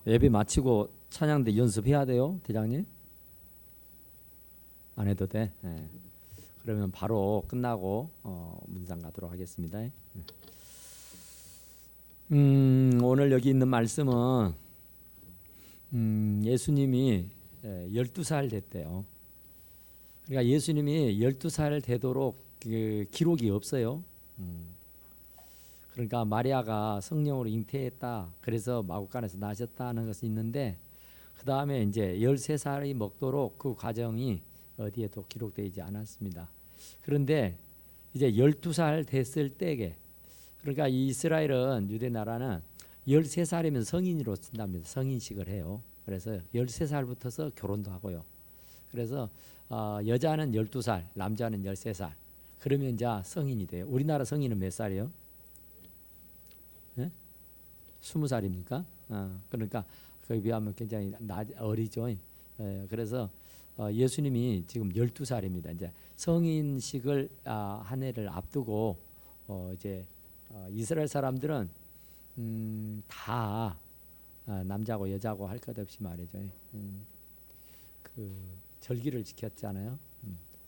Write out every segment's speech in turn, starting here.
예배 마치고 찬양대 연습해야 돼요, 대장님? 안 해도 돼. 예. 그러면 바로 끝나고 문상 가도록 하겠습니다. 오늘 여기 있는 말씀은 예수님이 12살 됐대요. 그러니까 예수님이 12살 되도록 그 기록이 없어요. 그러니까 마리아가 성령으로 잉태했다. 그래서 마구간에서 나셨다는 것이 있는데 그 다음에 이제 13살이 먹도록 그 과정이 어디에도 기록되지 않았습니다. 그런데 이제 12살 됐을 때에 그러니까 이 이스라엘은 유대 나라는 13살이면 성인으로 친답니다. 성인식을 해요. 그래서 13살부터서 결혼도 하고요. 그래서 여자는 12살, 남자는 13살. 그러면 이제 성인이 돼요. 우리나라 성인은 몇 살이에요? 네? 20살입니까? 그러니까 그에 비하면 굉장히 어리죠. 그래서 예수님이 지금 12살입니다. 이제 성인식을 한 해를 앞두고 이제 이스라엘 사람들은 다 남자고 여자고 할 것 없이 말이죠. 그 절기를 지켰잖아요.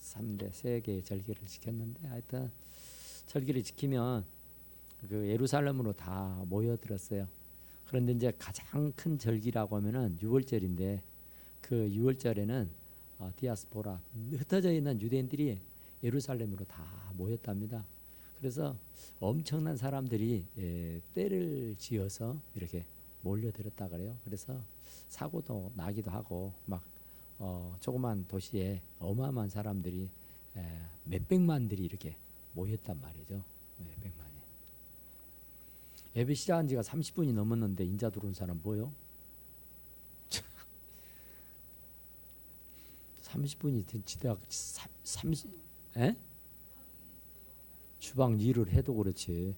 3대 세 개의 절기를 지켰는데 하여튼 절기를 지키면 그 예루살렘으로 다 모여들었어요. 그런데 이제 가장 큰 절기라고 하면은 6월절인데 그 6월절에는 디아스포라 흩어져 있는 유대인들이 예루살렘으로 다 모였답니다. 그래서 엄청난 사람들이 때를 지어서 이렇게 몰려들었다 그래요. 그래서 사고도 나기도 하고 막 조그만 도시에 어마어마한 사람들이 몇백만들이 이렇게 모였단 말이죠. 몇백만이. 예배 시작한 지가 30분이 넘었는데 인자 들어온 사람 뭐요? 30분이 지대학 30 에? 주방 일을 해도 그렇지.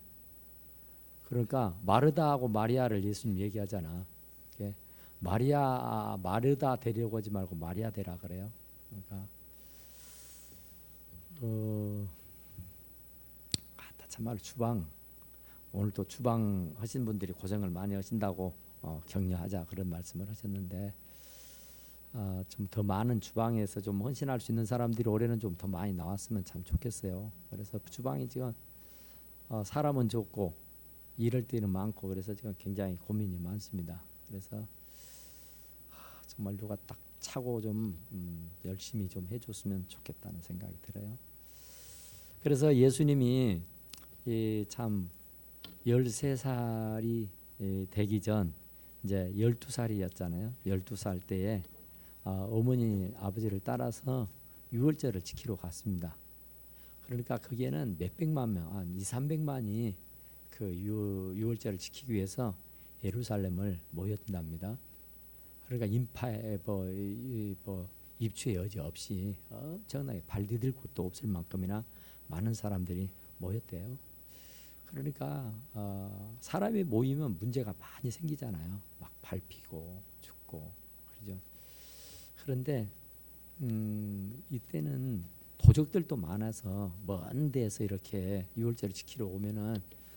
그러니까 마르다하고 마리아를 예수님 얘기하잖아. 마르다 되려고 하지 말고 마리아 되라 그래요. 그러니까 참말로 주방 오늘 또 주방 하신 분들이 고생을 많이 하신다고 격려하자 그런 말씀을 하셨는데 좀 더 많은 주방에서 좀 헌신할 수 있는 사람들이 올해는 좀 더 많이 나왔으면 참 좋겠어요. 그래서 주방이 지금 사람은 적고 일할 때는 많고 그래서 지금 굉장히 고민이 많습니다. 그래서 정말 누가 딱 차고 좀 열심히 좀 해줬으면 좋겠다는 생각이 들어요. 그래서 예수님이 참 13살이 되기 전 이제 12살이었잖아요. 12살 때에 어머니 아버지를 따라서 유월절을 지키러 갔습니다. 그러니까 거기에는 몇백만 명, 한 2,300만이 그 유월절을 지키기 위해서 예루살렘을 모였답니다. 그러니까 인파에 입추의 여지 없이 엄청나게 발 디딜 곳도 없을 만큼이나 많은 사람들이 모였대요. 그러니까 사람이 모이면 문제가 많이 생기잖아요. 막 밟히고 죽고 그러죠. 그런데 이때는 도적들도 많아서 먼 데서 이렇게 유월절을 지키러 오면은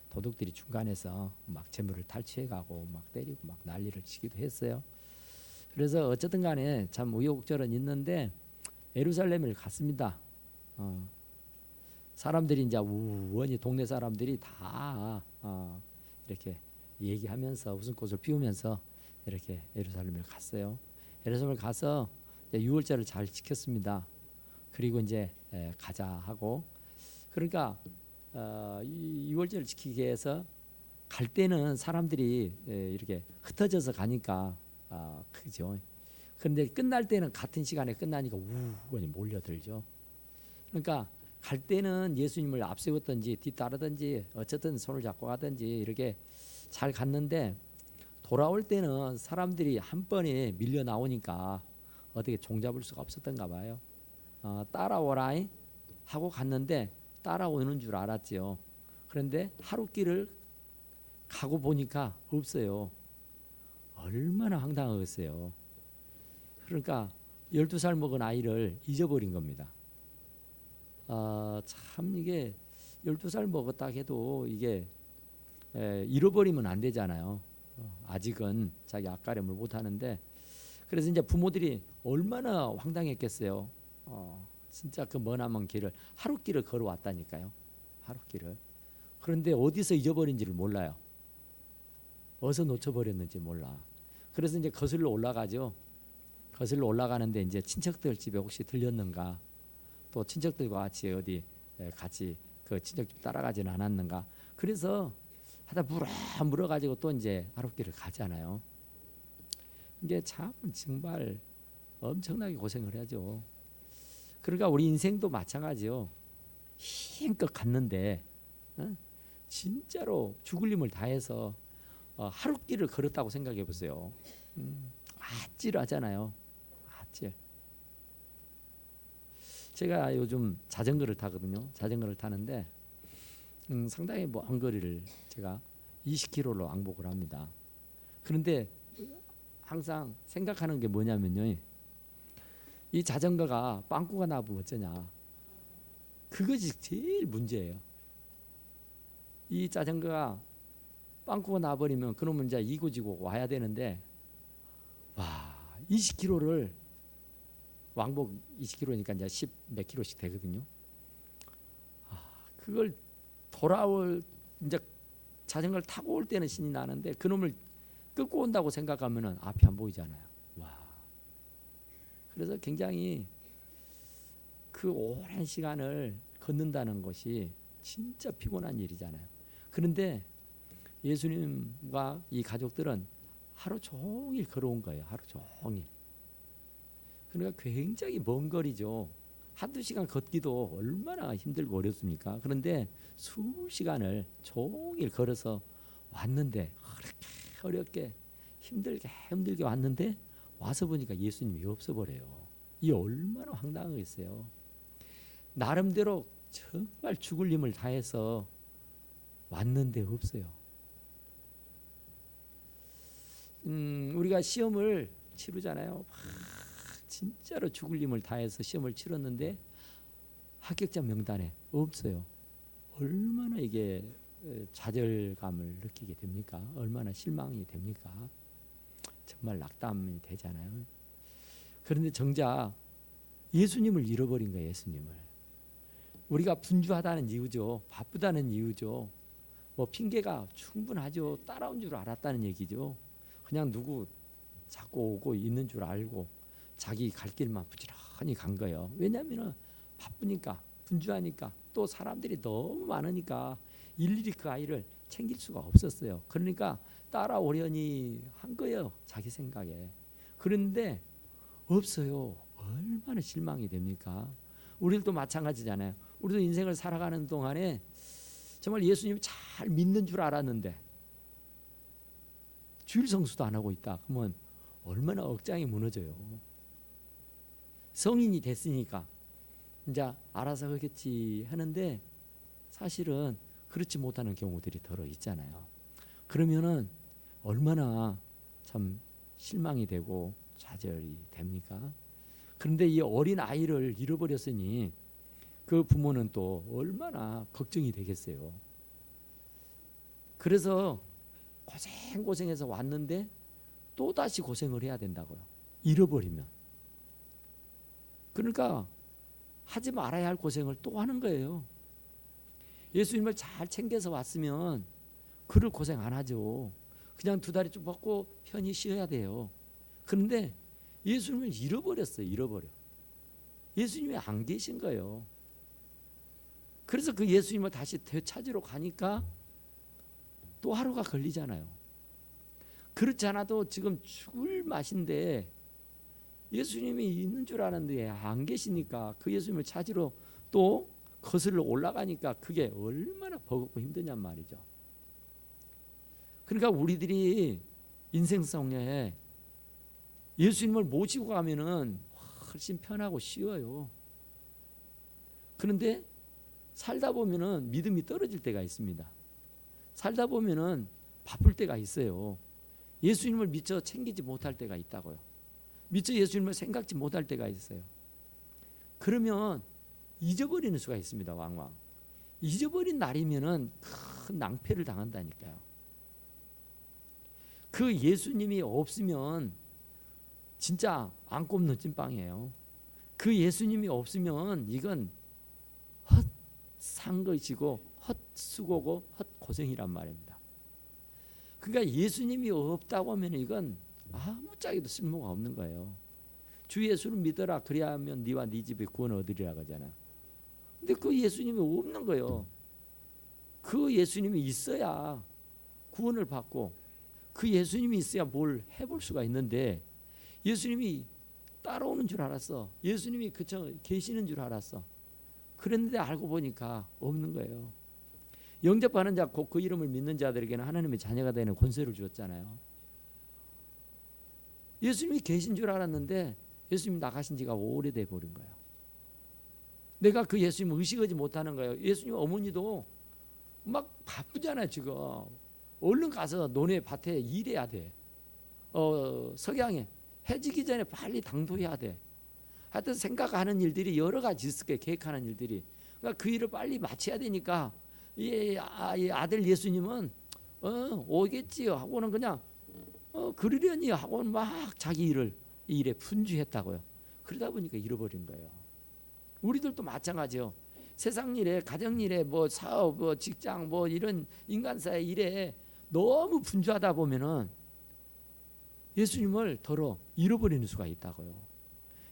도둑들이 중간에서 막 재물을 탈취해가고 막 때리고 막 난리를 치기도 했어요. 그래서 어쨌든 간에 참 우여곡절은 있는데 예루살렘을 갔습니다. 사람들이 이제 우원히 동네 사람들이 다 이렇게 얘기하면서 웃음꽃을 피우면서 이렇게 예루살렘을 갔어요. 예루살렘을 가서 유월절을 잘 지켰습니다. 그리고 이제 가자 하고 그러니까 유월절을 지키기 위해서 갈 때는 사람들이 이렇게 흩어져서 가니까 그죠. 그런데 끝날 때는 같은 시간에 끝나니까 우원히 몰려들죠. 그러니까 갈 때는 예수님을 앞세웠든지 뒤따르든지 어쨌든 손을 잡고 가든지 이렇게 잘 갔는데 돌아올 때는 사람들이 한 번에 밀려 나오니까 어떻게 종잡을 수가 없었던가 봐요. 따라오라 하고 갔는데 따라오는 줄 알았지요. 그런데 하루길을 가고 보니까 없어요. 얼마나 황당하겠어요. 그러니까 12살 먹은 아이를 잊어버린 겁니다. 참 이게 12살 먹었다 해도 이게 잃어버리면 안 되잖아요. 아직은 자기 앞가림을 못 하는데, 그래서 이제 부모들이 얼마나 황당했겠어요. 진짜 그 머나먼 길을 하룻길을 걸어왔다니까요. 하룻길을. 그런데 어디서 잊어버린지를 몰라요. 어디서 놓쳐버렸는지 몰라. 그래서 이제 거슬러 올라가죠. 거슬러 올라가는데 이제 친척들 집에 혹시 들렸는가, 또 친척들과 같이 어디 같이 그 친척 집 따라가지는 않았는가. 그래서 하다 물어가지고 또 이제 하룻길을 가잖아요. 이게 참 정말 엄청나게 고생을 하죠. 그러니까 우리 인생도 마찬가지요. 힘껏 갔는데 진짜로 죽을 힘을 다해서 하룻길을 걸었다고 생각해 보세요. 아찔하잖아요. 아찔. 제가 요즘 자전거를 타거든요. 자전거를 타는데 상당히 먼 거리를 제가 20km로 왕복을 합니다. 그런데 항상 생각하는 게 뭐냐면요, 이 자전거가 빵꾸가 나면 어쩌냐. 그것이 제일 문제예요. 이 자전거가 빵꾸가 나버리면 그러면 이제 이고지고 와야 되는데, 와, 20km를 왕복 20km니까 이제 10 몇 킬로씩 되거든요. 그걸 돌아올 이제 자전거를 타고 올 때는 신이 나는데 그놈을 끌고 온다고 생각하면은 앞이 안 보이잖아요. 와. 그래서 굉장히 그 오랜 시간을 걷는다는 것이 진짜 피곤한 일이잖아요. 그런데 예수님과 이 가족들은 하루 종일 걸어온 거예요. 하루 종일. 그러니까 굉장히 먼 거리죠. 한두 시간 걷기도 얼마나 힘들고 어렵습니까? 그런데 수시간을 종일 걸어서 왔는데, 어렵게 힘들게 왔는데 와서 보니까 예수님이 없어버려요. 이 얼마나 황당하겠어요. 나름대로 정말 죽을 힘을 다해서 왔는데 없어요. 우리가 시험을 치르잖아요. 진짜로 죽을 힘을 다해서 시험을 치렀는데 합격자 명단에 없어요. 얼마나 이게 좌절감을 느끼게 됩니까? 얼마나 실망이 됩니까? 정말 낙담이 되잖아요. 그런데 정작 예수님을 잃어버린 거예요. 예수님을. 우리가 분주하다는 이유죠. 바쁘다는 이유죠. 뭐 핑계가 충분하죠. 따라온 줄 알았다는 얘기죠. 그냥 누구 자꾸 오고 있는 줄 알고 자기 갈 길만 부지런히 간 거예요. 왜냐하면 바쁘니까, 분주하니까, 또 사람들이 너무 많으니까 일일이 그 아이를 챙길 수가 없었어요. 그러니까 따라오려니 한 거예요. 자기 생각에. 그런데 없어요. 얼마나 실망이 됩니까? 우리도 마찬가지잖아요. 우리도 인생을 살아가는 동안에 정말 예수님 잘 믿는 줄 알았는데 주일 성수도 안 하고 있다. 그러면 얼마나 억장이 무너져요. 성인이 됐으니까 이제 알아서 하겠지 하는데 사실은 그렇지 못하는 경우들이 더러 있잖아요. 그러면은 얼마나 참 실망이 되고 좌절이 됩니까? 그런데 이 어린 아이를 잃어버렸으니 그 부모는 또 얼마나 걱정이 되겠어요. 그래서 고생해서 왔는데 또 다시 고생을 해야 된다고요. 잃어버리면. 그러니까 하지 말아야 할 고생을 또 하는 거예요. 예수님을 잘 챙겨서 왔으면 그를 고생 안 하죠. 그냥 두 다리 쭉 뻗고 편히 쉬어야 돼요. 그런데 예수님을 잃어버렸어요. 잃어버려. 예수님이 안 계신 거예요. 그래서 그 예수님을 다시 되찾으러 가니까 또 하루가 걸리잖아요. 그렇지 않아도 지금 죽을 맛인데 예수님이 있는 줄 아는데 안 계시니까 그 예수님을 찾으러 또 거슬러 올라가니까 그게 얼마나 버겁고 힘드냔 말이죠. 그러니까 우리들이 인생성에 예수님을 모시고 가면은 훨씬 편하고 쉬워요. 그런데 살다 보면은 믿음이 떨어질 때가 있습니다. 살다 보면은 바쁠 때가 있어요. 예수님을 미처 챙기지 못할 때가 있다고요. 미처 예수님을 생각지 못할 때가 있어요. 그러면 잊어버리는 수가 있습니다. 왕왕. 잊어버린 날이면은 큰 낭패를 당한다니까요. 그 예수님이 없으면 진짜 안 꼽는 찐빵이에요. 그 예수님이 없으면 이건 헛산 것이고 헛수고고 헛고생이란 말입니다. 그러니까 예수님이 없다고 하면 이건 아무짝에도 쓸모가 없는 거예요. 주 예수를 믿어라 그래야 하면 네와 네 집에 구원 얻으리라 하잖아요. 근데 그 예수님이 없는 거예요. 그 예수님이 있어야 구원을 받고 그 예수님이 있어야 뭘 해볼 수가 있는데 예수님이 따라오는 줄 알았어. 예수님이 그저 계시는 줄 알았어. 그랬는데 알고 보니까 없는 거예요. 영접하는 자 곧 그 이름을 믿는 자들에게는 하나님의 자녀가 되는 권세를 주었잖아요. 예수님이 계신 줄 알았는데 예수님이 나가신 지가 오래돼 버린 거예요. 내가 그 예수님을 의식하지 못하는 거예요. 예수님 어머니도 막 바쁘잖아요. 지금 얼른 가서 논에 밭에 일해야 돼. 석양에 해지기 전에 빨리 당도해야 돼. 하여튼 생각하는 일들이 여러 가지 있을 거예요. 계획하는 일들이. 그러니까 그 일을 빨리 마쳐야 되니까 이 아들 예수님은 오겠지요 하고는 그냥 그러려니 하고는 막 자기 이 일에 분주했다고요. 그러다 보니까 잃어버린 거예요. 우리들도 마찬가지요. 세상 일에, 가정 일에, 뭐 사업, 뭐 직장, 뭐 이런 인간사의 일에 너무 분주하다 보면은 예수님을 덜어 잃어버리는 수가 있다고요.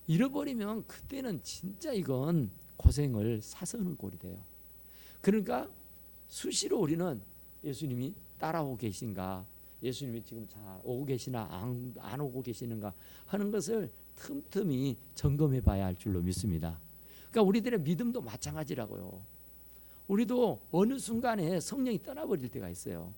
잃어버리면 그때는 진짜 이건 고생을 사서는 꼴이 돼요. 그러니까 수시로 우리는 예수님이 따라오고 계신가, 예수님이 지금 잘 오고 계시나 안 오고 계시는가 하는 것을 틈틈이 점검해 봐야 할 줄로 믿습니다. 그러니까 우리들의 믿음도 마찬가지라고요. 우리도 어느 순간에 성령이 떠나버릴 때가 있어요.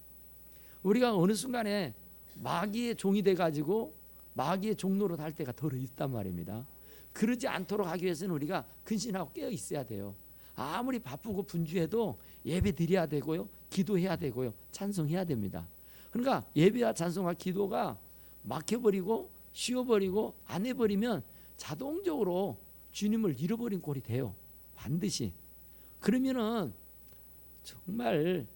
우리가 어느 순간에 마귀의 종이 돼가지고 마귀의 종노릇 할 때가 덜 있단 말입니다. 그러지 않도록 하기 위해서는 우리가 근신하고 깨어 있어야 돼요. 아무리 바쁘고 분주해도 예배 드려야 되고요, 기도해야 되고요, 찬송해야 됩니다. 그러니까 예배와 찬송과 기도가 막혀버리고 쉬어버리고 안 해버리면 자동적으로 주님을 잃어버린 꼴이 돼요. 반드시. 그러면은 정말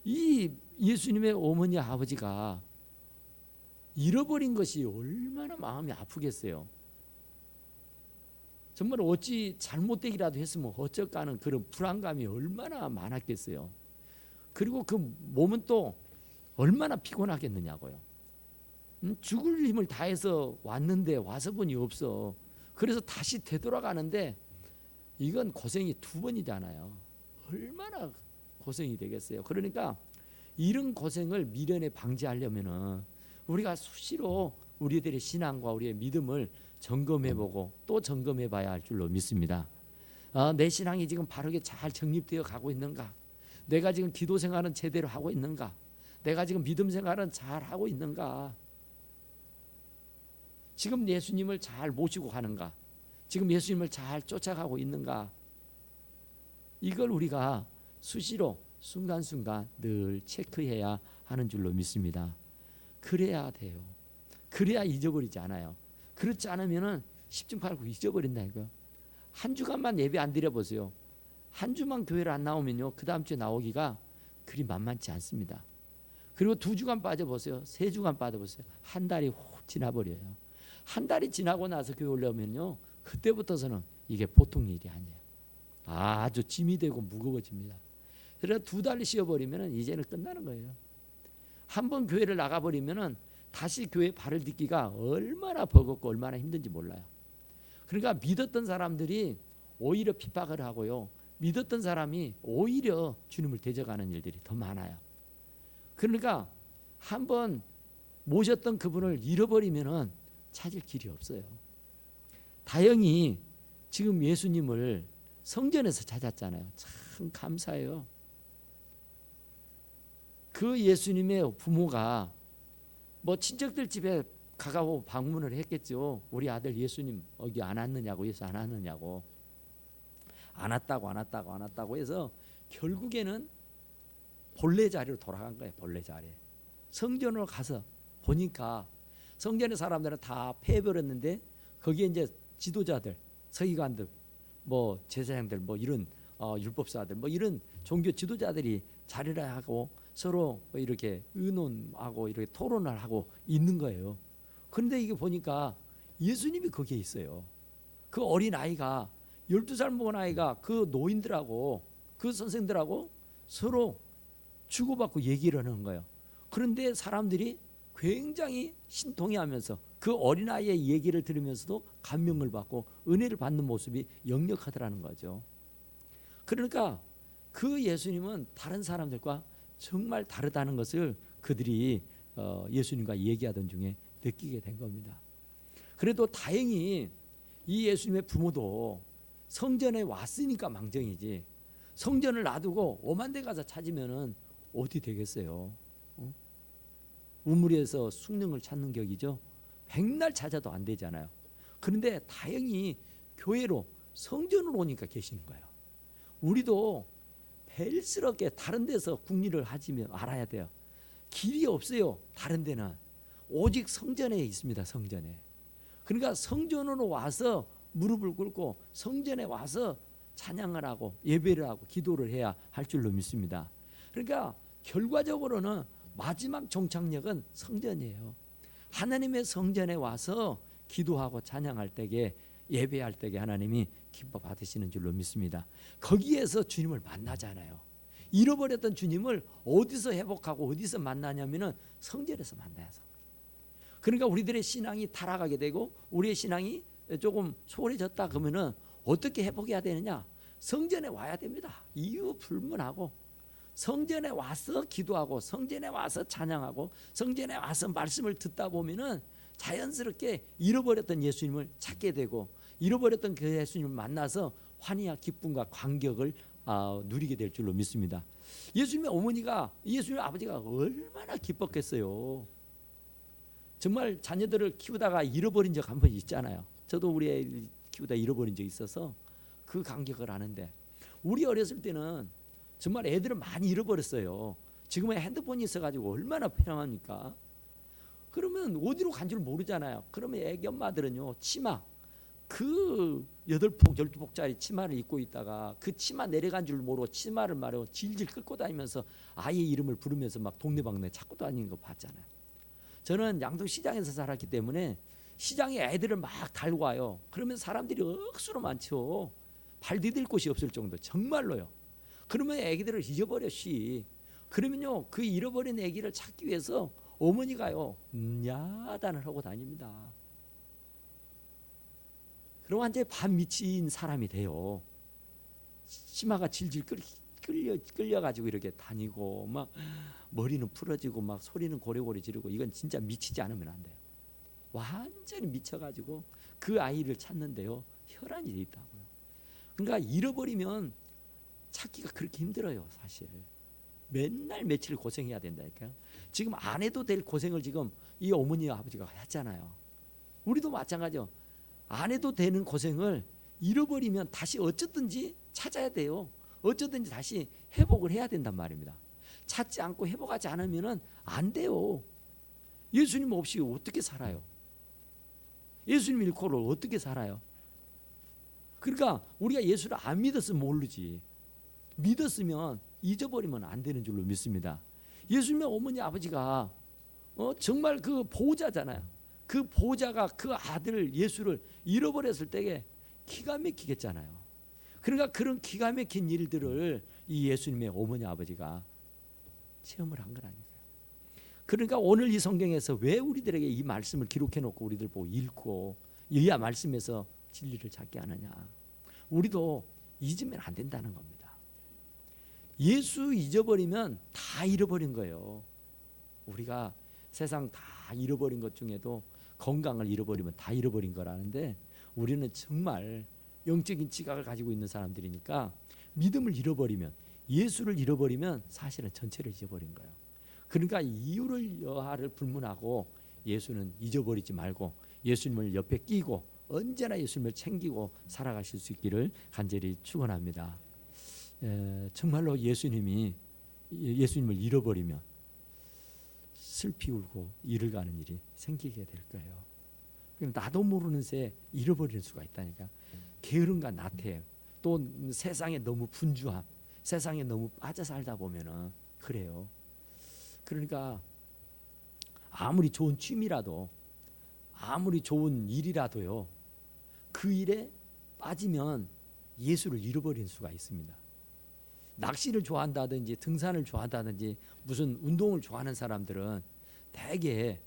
이 예수님의 어머니 아버지가 잃어버린 것이 얼마나 마음이 아프겠어요. 정말 어찌 잘못되기라도 했으면 어쩔까 하는 그런 불안감이 얼마나 많았겠어요. 그리고 그 몸은 또 얼마나 피곤하겠느냐고요. 죽을 힘을 다해서 왔는데 와서 보니 없어. 그래서 다시 되돌아가는데 이건 고생이 두 번이잖아요. 얼마나 고생이 되겠어요. 그러니까 이런 고생을 미련에 방지하려면은 우리가 수시로 우리들의 신앙과 우리의 믿음을 점검해보고 또 점검해봐야 할 줄로 믿습니다. 내 신앙이 지금 바르게 잘 정립되어 가고 있는가? 내가 지금 기도 생활은 제대로 하고 있는가? 내가 지금 믿음 생활은 잘 하고 있는가? 지금 예수님을 잘 모시고 가는가? 지금 예수님을 잘 쫓아가고 있는가? 이걸 우리가 수시로 순간순간 늘 체크해야 하는 줄로 믿습니다. 그래야 돼요. 그래야 잊어버리지 않아요. 그렇지 않으면은 10중 8구 잊어버린다 이거요. 한 주간만 예배 안 드려보세요. 한 주만 교회를 안 나오면요, 그 다음 주에 나오기가 그리 만만치 않습니다. 그리고 2주간 빠져보세요. 3주간 빠져보세요. 한 달이 훅 지나버려요. 한 달이 지나고 나서 교회 올라오면요, 그때부터서는 이게 보통 일이 아니에요. 아주 짐이 되고 무거워집니다. 그래서 2달 쉬어버리면 이제는 끝나는 거예요. 한번 교회를 나가버리면 다시 교회 발을 딛기가 얼마나 버겁고 얼마나 힘든지 몰라요. 그러니까 믿었던 사람들이 오히려 핍박을 하고요, 믿었던 사람이 오히려 주님을 대적하는 일들이 더 많아요. 그러니까 한번 모셨던 그분을 잃어버리면 찾을 길이 없어요. 다행히 지금 예수님을 성전에서 찾았잖아요. 참 감사해요. 그 예수님의 부모가 뭐 친척들 집에 가가고 방문을 했겠죠. 우리 아들 예수님 여기 안 왔느냐고, 예수 안 왔느냐고. 안 왔다고 해서 결국에는 본래 자리로 돌아간 거예요. 본래 자리. 성전으로 가서 보니까 성전의 사람들은 다 패해버렸는데 거기에 이제 지도자들, 서기관들, 뭐 제사장들, 뭐 이런 율법사들, 뭐 이런 종교 지도자들이 자리를 하고 서로 이렇게 의논하고 이렇게 토론을 하고 있는 거예요. 그런데 이게 보니까 예수님이 거기에 있어요. 그 어린 아이가 12살 먹은 아이가 그 노인들하고 그 선생들하고 서로 주고받고 얘기를 하는 거예요. 그런데 사람들이 굉장히 신통해하면서 그 어린아이의 얘기를 들으면서도 감명을 받고 은혜를 받는 모습이 역력하더라는 거죠. 그러니까 그 예수님은 다른 사람들과 정말 다르다는 것을 그들이 예수님과 얘기하던 중에 느끼게 된 겁니다. 그래도 다행히 이 예수님의 부모도 성전에 왔으니까 망정이지, 성전을 놔두고 오만 데 가서 찾으면은 어디 되겠어요? 우물에서 숭늉을 찾는 격이죠. 백날 찾아도 안 되잖아요. 그런데 다행히 교회로 성전으로 오니까 계시는 거예요. 우리도 벨스럽게 다른 데서 국리를 하지면 알아야 돼요. 길이 없어요. 다른 데는 오직 성전에 있습니다. 성전에. 그러니까 성전으로 와서 무릎을 꿇고 성전에 와서 찬양을 하고 예배를 하고 기도를 해야 할 줄로 믿습니다. 그러니까 결과적으로는 마지막 종착역은 성전이에요. 하나님의 성전에 와서 기도하고 찬양할 때에, 예배할 때에 하나님이 기뻐 받으시는 줄로 믿습니다. 거기에서 주님을 만나잖아요. 잃어버렸던 주님을 어디서 회복하고 어디서 만나냐면은 성전에서 만나서. 그러니까 우리들의 신앙이 타락하게 되고 우리의 신앙이 조금 소홀해졌다 그러면은 어떻게 회복해야 되느냐? 성전에 와야 됩니다. 이유 불문하고 성전에 와서 기도하고 성전에 와서 찬양하고 성전에 와서 말씀을 듣다 보면은 자연스럽게 잃어버렸던 예수님을 찾게 되고 잃어버렸던 그 예수님을 만나서 환희와 기쁨과 감격을 누리게 될 줄로 믿습니다. 예수님의 어머니가, 예수님의 아버지가 얼마나 기뻤겠어요. 정말 자녀들을 키우다가 잃어버린 적 한 번 있잖아요. 저도 우리 애 키우다 잃어버린 적 있어서 그 감격을 아는데, 우리 어렸을 때는 정말 애들은 많이 잃어버렸어요. 지금은 핸드폰이 있어가지고 얼마나 편합니까? 그러면 어디로 간 줄 모르잖아요. 그러면 애기 엄마들은요, 치마, 그 8폭 12폭짜리 치마를 입고 있다가 그 치마 내려간 줄 모르고 치마를 말하고 질질 끌고 다니면서 아이의 이름을 부르면서 막 동네방네 찾고 다니는 거 봤잖아요. 저는 양동시장에서 살았기 때문에 시장에 애들을 막 달고 와요. 그러면 사람들이 억수로 많죠. 발 디딜 곳이 없을 정도, 정말로요. 그러면 애기들을 잊어버려 씨. 그러면요, 그 잃어버린 애기를 찾기 위해서 어머니가요 야단을 하고 다닙니다. 그럼 완전히 반 미친 사람이 돼요. 치마가 질질 끌려가지고 이렇게 다니고 막 머리는 풀어지고 막 소리는 고래고래 지르고, 이건 진짜 미치지 않으면 안 돼요. 완전히 미쳐가지고 그 아이를 찾는데요 혈안이 돼 있다고요. 그러니까 잃어버리면 찾기가 그렇게 힘들어요. 사실 맨날 며칠 고생해야 된다니까요. 지금 안 해도 될 고생을 지금 이 어머니와 아버지가 했잖아요. 우리도 마찬가지요. 안 해도 되는 고생을 잃어버리면 다시 어쩌든지 찾아야 돼요. 어쩌든지 다시 회복을 해야 된단 말입니다. 찾지 않고 회복하지 않으면 안 돼요. 예수님 없이 어떻게 살아요? 예수님 잃고를 어떻게 살아요? 그러니까 우리가 예수를 안 믿었으면 모르지, 믿었으면 잊어버리면 안 되는 줄로 믿습니다. 예수님의 어머니 아버지가 정말 그 보호자잖아요. 그 보호자가 그 아들 예수를 잃어버렸을 때에 기가 막히겠잖아요. 그러니까 그런 기가 막힌 일들을 이 예수님의 어머니 아버지가 체험을 한 거라니까요. 그러니까 오늘 이 성경에서 왜 우리들에게 이 말씀을 기록해 놓고 우리들 보고 읽고 이 말씀에서 진리를 찾게 하느냐? 우리도 잊으면 안 된다는 겁니다. 예수 잊어버리면 다 잃어버린 거예요. 우리가 세상 다 잃어버린 것 중에도 건강을 잃어버리면 다 잃어버린 거라는데, 우리는 정말 영적인 지각을 가지고 있는 사람들이니까 믿음을 잃어버리면, 예수를 잃어버리면 사실은 전체를 잊어버린 거예요. 그러니까 이유를 여하를 불문하고 예수는 잊어버리지 말고 예수님을 옆에 끼고 언제나 예수님을 챙기고 살아가실 수 있기를 간절히 축원합니다. 정말로 예수님을 잃어버리면 슬피 울고 이를 가는 일이 생기게 될 거예요. 나도 모르는 새 잃어버릴 수가 있다니까. 게으름과 나태함, 또 세상에 너무 분주함, 세상에 너무 빠져 살다 보면은 그래요. 그러니까 아무리 좋은 취미라도 아무리 좋은 일이라도요, 그 일에 빠지면 예수를 잃어버릴 수가 있습니다. 낚시를 좋아한다든지 등산을 좋아한다든지 무슨 운동을 좋아하는 사람들은 대개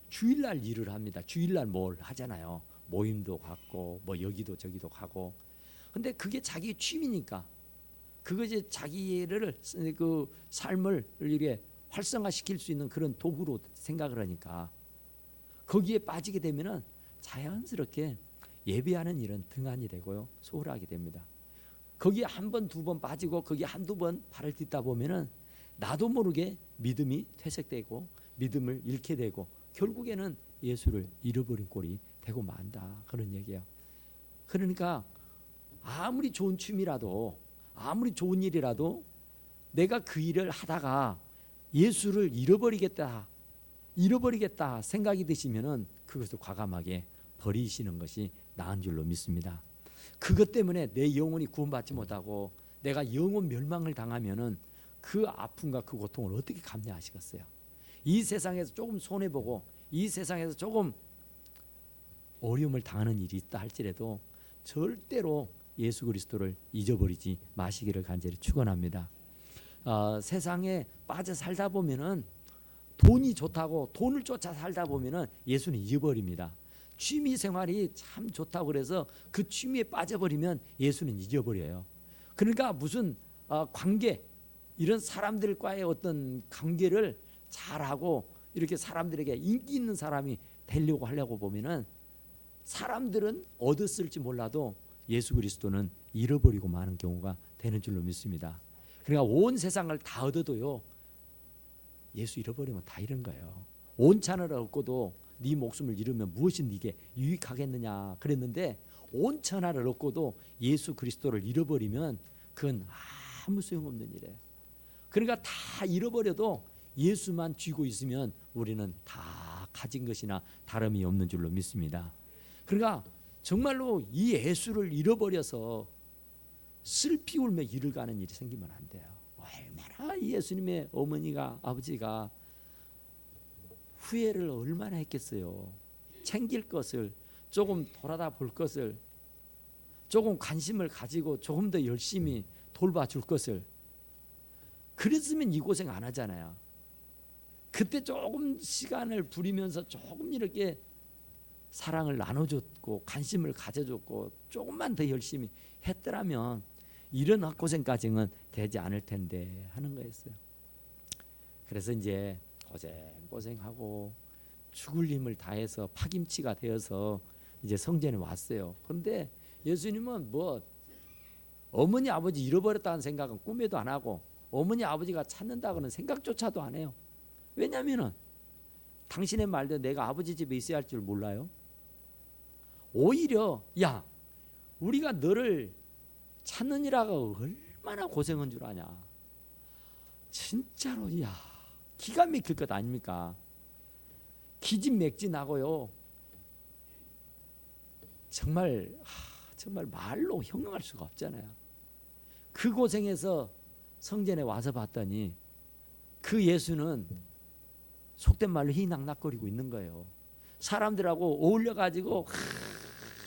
주일날 일을 합니다. 주일날 뭘 하잖아요. 모임도 갖고 뭐 여기도 저기도 가고. 근데 그게 자기 취미니까 그것이 자기를 그 삶을 이렇게 활성화시킬 수 있는 그런 도구로 생각을 하니까 거기에 빠지게 되면은 자연스럽게 예배하는 일은 등한이 되고요, 소홀하게 됩니다. 거기에 한 번, 두 번 빠지고 거기에 한두 번 발을 딛다 보면은 나도 모르게 믿음이 퇴색되고 믿음을 잃게 되고 결국에는 예수를 잃어버린 꼴이 되고 만다, 그런 얘기예요. 그러니까 아무리 좋은 취미라도 아무리 좋은 일이라도 내가 그 일을 하다가 예수를 잃어버리겠다 생각이 드시면은 그것을 과감하게 버리시는 것이 나은 줄로 믿습니다. 그것 때문에 내 영혼이 구원받지 못하고 내가 영혼 멸망을 당하면은 그 아픔과 그 고통을 어떻게 감내하시겠어요? 이 세상에서 조금 손해보고 이 세상에서 조금 어려움을 당하는 일이 있다 할지라도 절대로 예수 그리스도를 잊어버리지 마시기를 간절히 축원합니다. 세상에 빠져 살다 보면은 돈이 좋다고 돈을 쫓아 살다 보면은 예수는 잊어버립니다. 취미 생활이 참 좋다고 그래서 그 취미에 빠져버리면 예수는 잊어버려요. 그러니까 무슨 관계, 이런 사람들과의 어떤 관계를 잘하고 이렇게 사람들에게 인기 있는 사람이 되려고 하려고 보면은 사람들은 얻었을지 몰라도 예수 그리스도는 잃어버리고 마는 경우가 되는 줄로 믿습니다. 그러니까 온 세상을 다 얻어도요, 예수 잃어버리면 다 잃은 거예요. 온 천하를 얻고도 네 목숨을 잃으면 무엇이 네게 유익하겠느냐 그랬는데, 온 천하를 얻고도 예수 그리스도를 잃어버리면 그건 아무 소용없는 일이에요. 그러니까 다 잃어버려도 예수만 쥐고 있으면 우리는 다 가진 것이나 다름이 없는 줄로 믿습니다. 그러니까 정말로 이 예수를 잃어버려서 슬피 울며 일을 가는 일이 생기면 안 돼요. 얼마나 예수님의 어머니가 아버지가 후회를 얼마나 했겠어요. 챙길 것을, 조금 돌아다 볼 것을, 조금 관심을 가지고 조금 더 열심히 돌봐줄 것을. 그랬으면 이 고생 안 하잖아요. 그때 조금 시간을 부리면서 조금 이렇게 사랑을 나눠줬고 관심을 가져줬고 조금만 더 열심히 했더라면 이런 헛고생까지는 되지 않을 텐데 하는 거였어요. 그래서 이제 고생하고 죽을 힘을 다해서 파김치가 되어서 이제 성전에 왔어요. 그런데 예수님은 뭐 어머니 아버지 잃어버렸다는 생각은 꿈에도 안 하고 어머니 아버지가 찾는다고는 생각조차도 안 해요. 왜냐하면은 당신의 말대로 내가 아버지 집에 있어야 할 줄 몰라요. 오히려 야, 우리가 너를 찾느니라고 얼마나 고생한 줄 아냐. 진짜로 야, 기가 막힐 것 아닙니까? 기진맥진하고요. 정말 말로 형용할 수가 없잖아요. 그 고생에서 성전에 와서 봤더니 그 예수는 속된 말로 희낙낙거리고 있는 거예요. 사람들하고 어울려 가지고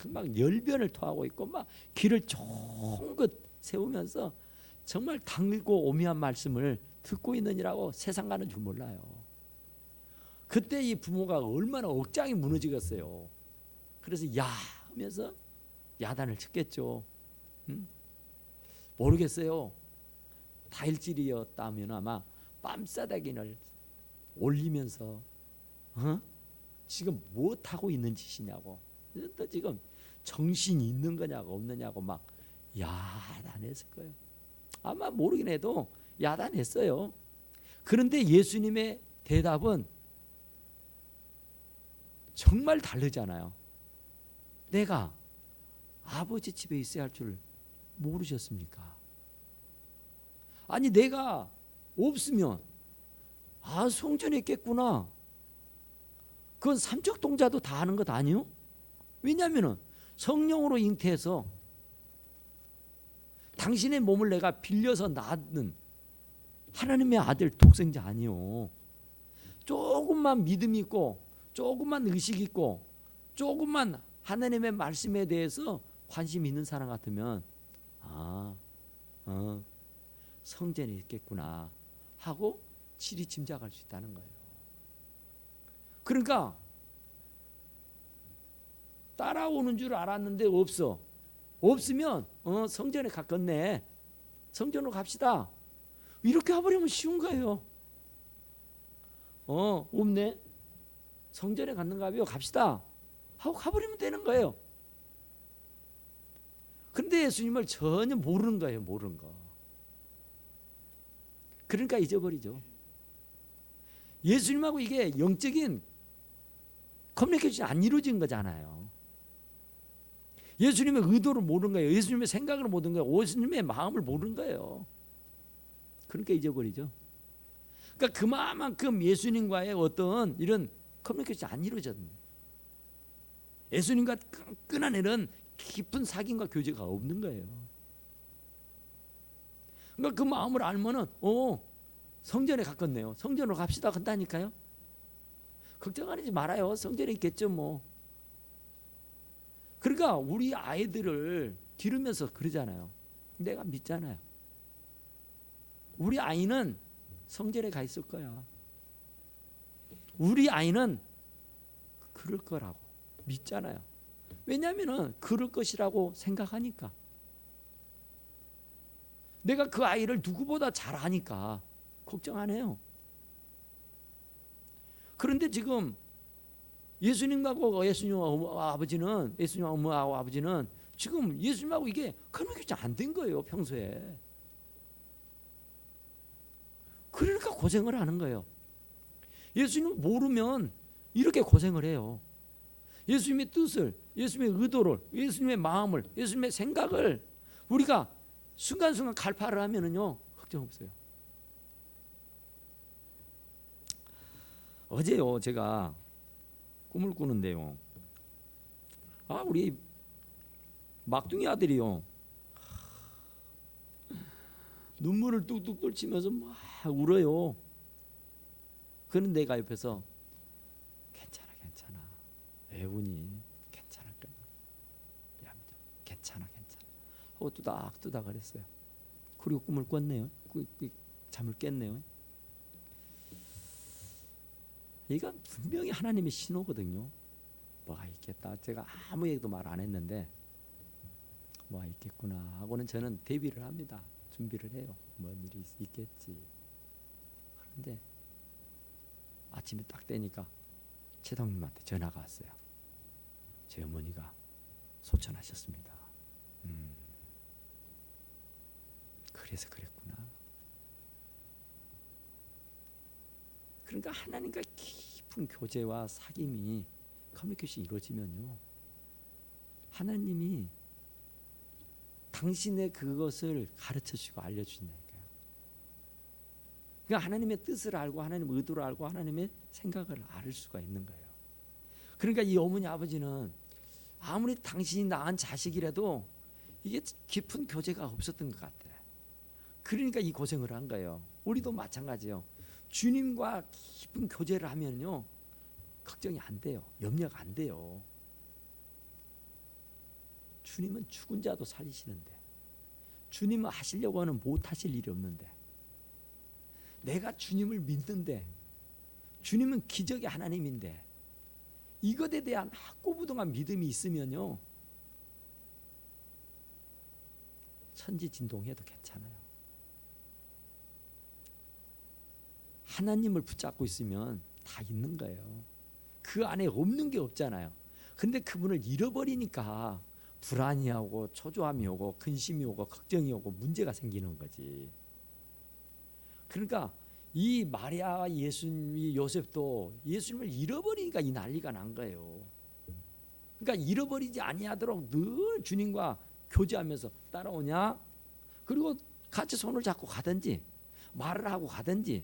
막 열변을 토하고 있고 막 귀를 쫑긋 세우면서 정말 당고 오미한 말씀을 듣고 있느니라고 세상 가는 줄 몰라요. 그때 이 부모가 얼마나 억장이 무너지겠어요. 그래서 야 하면서 야단을 쳤겠죠. 모르겠어요. 다일질이었다면 아마 뺨싸다기를 올리면서 지금 무엇하고 있는 짓이냐고, 또 지금 정신이 있는 거냐고 없느냐고 막 야단했을 거예요. 아마 모르긴 해도 야단했어요. 그런데 예수님의 대답은 정말 다르잖아요. 내가 아버지 집에 있어야 할 줄 모르셨습니까? 아니 내가 없으면 성전에 있겠구나. 그건 삼척동자도 다 하는 것 아니요? 왜냐하면 성령으로 잉태해서 당신의 몸을 내가 빌려서 낳는 하나님의 아들 독생자 아니요. 조금만 믿음 있고 조금만 의식 있고 조금만 하나님의 말씀에 대해서 관심 있는 사람 같으면 성전이 있겠구나 하고 지리 짐작할 수 있다는 거예요. 그러니까 따라오는 줄 알았는데 없으면 성전에 가깝네, 성전으로 갑시다, 이렇게 해버리면 쉬운 거예요. 없네, 성전에 갔는가요, 갑시다 하고 가버리면 되는 거예요. 그런데 예수님을 전혀 모르는 거예요. 모르는 거. 그러니까 잊어버리죠. 예수님하고 이게 영적인 커뮤니케이션이 안 이루어진 거잖아요. 예수님의 의도를 모르는 거예요. 예수님의 생각을 모르는 거예요. 예수님의 마음을 모르는 거예요. 그러니까 잊어버리죠. 그러니까 그만큼 예수님과의 어떤 이런 커뮤니케이션이 안 이루어졌는데, 예수님과 끊어내는 깊은 사귐과 교제가 없는 거예요. 그러니까 그 마음을 알면은 성전에 가깝네요, 성전으로 갑시다 한다니까요. 걱정하지 말아요, 성전에 있겠죠 뭐. 그러니까 우리 아이들을 기르면서 그러잖아요. 내가 믿잖아요. 우리 아이는 성전에 가 있을 거야. 우리 아이는 그럴 거라고 믿잖아요. 왜냐하면 그럴 것이라고 생각하니까. 내가 그 아이를 누구보다 잘 아니까 걱정 안 해요. 그런데 지금 예수님하고 예수님하고 아버지는, 예수님하고 어머하고 아버지는 지금 예수님하고 이게 커뮤니케이션 안 된 거예요, 평소에. 그러니까 고생을 하는 거예요. 예수님 모르면 이렇게 고생을 해요. 예수님의 뜻을, 예수님의 의도를, 예수님의 마음을, 예수님의 생각을 우리가 순간순간 갈파를 하면은요, 걱정 없어요. 어제요, 제가 꿈을 꾸는데요, 우리 막둥이 아들이요, 눈물을 뚝뚝 떨치면서 막 울어요. 그런 내가 옆에서 괜찮아, 왜 우니, 괜찮을 거야, 괜찮아 하고 뚜닥뚜닥 그랬어요. 그리고 꿈을 꿨네요. 잠을 깼네요. 이건 분명히 하나님의 신호거든요. 뭐가 있겠다. 제가 아무 얘기도 말 안 했는데 뭐가 있겠구나 하고는 저는 대비를 합니다. 준비를 해요. 뭔 일이 있겠지. 그런데 아침에 딱 되니까 최동님한테 전화가 왔어요. 제 어머니가 소천하셨습니다. 그래서 그랬구나. 그러니까 하나님과 깊은 교제와 사귐이, 커뮤니케이션이 이루어지면요, 하나님이 당신의 그것을 가르쳐주고 알려주신다니까요. 그러니까 하나님의 뜻을 알고 하나님의 의도를 알고 하나님의 생각을 알 수가 있는 거예요. 그러니까 이 어머니 아버지는 아무리 당신이 낳은 자식이라도 이게 깊은 교제가 없었던 것 같아. 그러니까 이 고생을 한 거예요. 우리도 마찬가지예요. 주님과 깊은 교제를 하면요, 걱정이 안 돼요. 염려가 안 돼요. 주님은 죽은 자도 살리시는데, 주님은 하시려고 하는 못 하실 일이 없는데, 내가 주님을 믿는데, 주님은 기적의 하나님인데, 이것에 대한 확고부동한 믿음이 있으면요, 천지진동해도 괜찮아요. 하나님을 붙잡고 있으면 다 있는 거예요. 그 안에 없는 게 없잖아요. 근데 그분을 잃어버리니까 불안이 오고 초조함이 오고 근심이 오고 걱정이 오고 문제가 생기는 거지. 그러니까 이 마리아와 예수님, 요셉도 예수님을 잃어버리니까 이 난리가 난 거예요. 그러니까 잃어버리지 아니하도록 늘 주님과 교제하면서 따라오냐, 그리고 같이 손을 잡고 가든지 말을 하고 가든지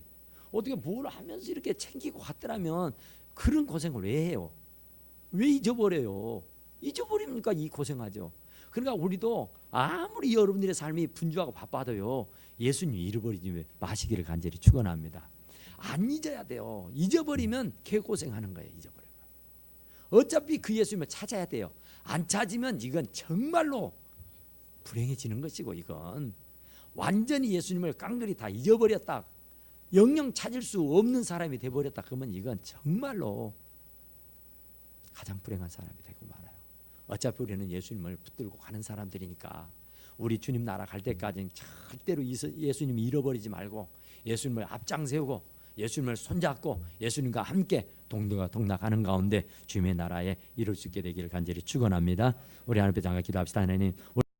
어떻게 뭘 하면서 이렇게 챙기고 갔더라면 그런 고생을 왜 해요? 왜 잊어버려요? 잊어버리니까 이 고생하죠. 그러니까 우리도 아무리 여러분들의 삶이 분주하고 바빠도요, 예수님 잃어버리지 마시기를 간절히 축원합니다. 안 잊어야 돼요. 잊어버리면 개고생하는 거예요. 잊어버리면. 어차피 그 예수님을 찾아야 돼요. 안 찾으면 이건 정말로 불행해지는 것이고, 이건 완전히 예수님을 깡그리 다 잊어버렸다, 영영 찾을 수 없는 사람이 돼버렸다, 그러면 이건 정말로 가장 불행한 사람이 되고 말아요. 어차피 우리는 예수님을 붙들고 가는 사람들이니까 우리 주님 나라 갈 때까지는 절대로 예수님 잃어버리지 말고 예수님을 앞장세우고 예수님을 손잡고 예수님과 함께 동등하는 가운데 주님의 나라에 이룰 수 있게 되기를 간절히 축원합니다. 우리 하나님 앞에 잠깐 기도합시다. 하나님,